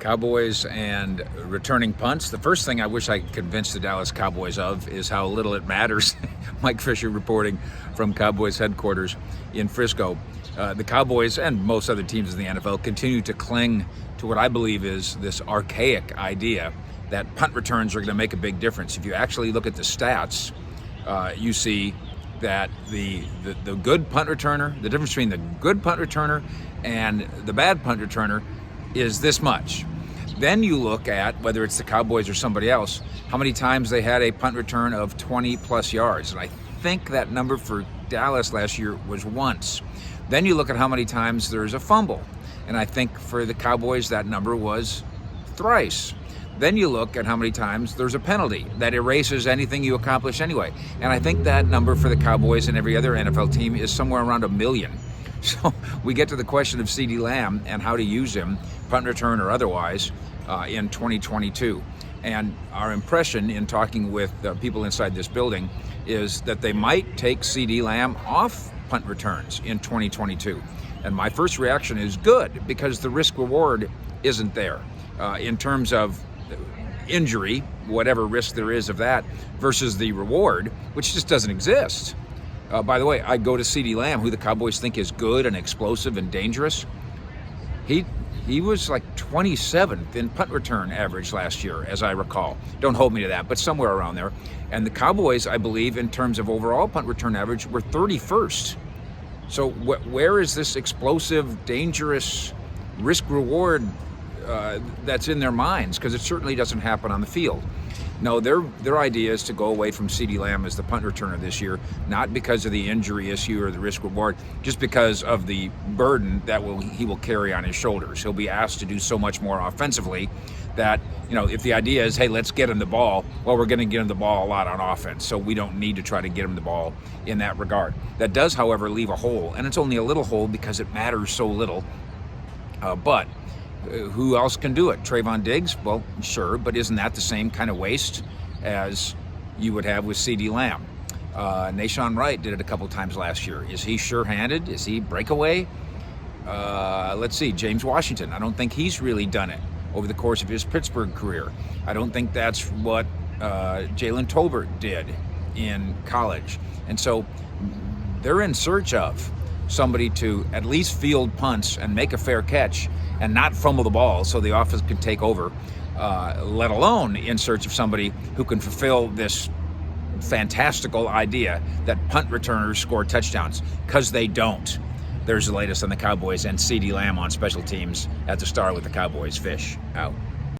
Cowboys and returning punts. The first thing I wish I could convince the Dallas Cowboys of is how little it matters. Mike Fisher reporting from Cowboys headquarters in Frisco. The Cowboys and most other teams in the NFL continue to cling to what I believe is this archaic idea that punt returns are going to make a big difference. If you actually look at the stats, you see that the good punt returner, the difference between the good punt returner and the bad punt returner is this much. Then you look at, whether it's the Cowboys or somebody else, how many times they had a punt return of 20 plus yards. And I think that number for Dallas last year was once. Then you look at how many times there's a fumble. And I think for the Cowboys that number was thrice. Then you look at how many times there's a penalty that erases anything you accomplish anyway. And I think that number for the Cowboys and every other NFL team is somewhere around 1 million. So we get to the question of CeeDee Lamb and how to use him, punt return or otherwise, in 2022. And our impression in talking with people inside this building is that they might take CeeDee Lamb off punt returns in 2022. And my first reaction is good, because the risk reward isn't there in terms of injury, whatever risk there is of that, versus the reward, which just doesn't exist. By the way, I go to CeeDee Lamb, who the Cowboys think is good and explosive and dangerous. He was like 27th in punt return average last year, as I recall. Don't hold me to that, but somewhere around there. And the Cowboys, I believe, in terms of overall punt return average, were 31st. So where is this explosive, dangerous risk-reward that's in their minds? Because it certainly doesn't happen on the field. No, their idea is to go away from CeeDee Lamb as the punt returner this year, not because of the injury issue or the risk reward, just because of the burden that he will carry on his shoulders. He'll be asked to do so much more offensively that, if the idea is, hey, let's get him the ball, well, we're going to get him the ball a lot on offense, so we don't need to try to get him the ball in that regard. That does, however, leave a hole, and it's only a little hole because it matters so little. But who else can do it? Trayvon Diggs? Well, sure, but isn't that the same kind of waste as you would have with CeeDee Lamb? Nahshon Wright did it a couple times last year. Is he sure-handed? Is he breakaway? Let's see, James Washington. I don't think he's really done it over the course of his Pittsburgh career. I don't think that's what Jalen Tolbert did in college. And so they're in search of somebody to at least field punts and make a fair catch and not fumble the ball so the offense can take over, let alone in search of somebody who can fulfill this fantastical idea that punt returners score touchdowns, because they don't. There's the latest on the Cowboys and CeeDee Lamb on special teams at the Star with the Cowboys. Fish out.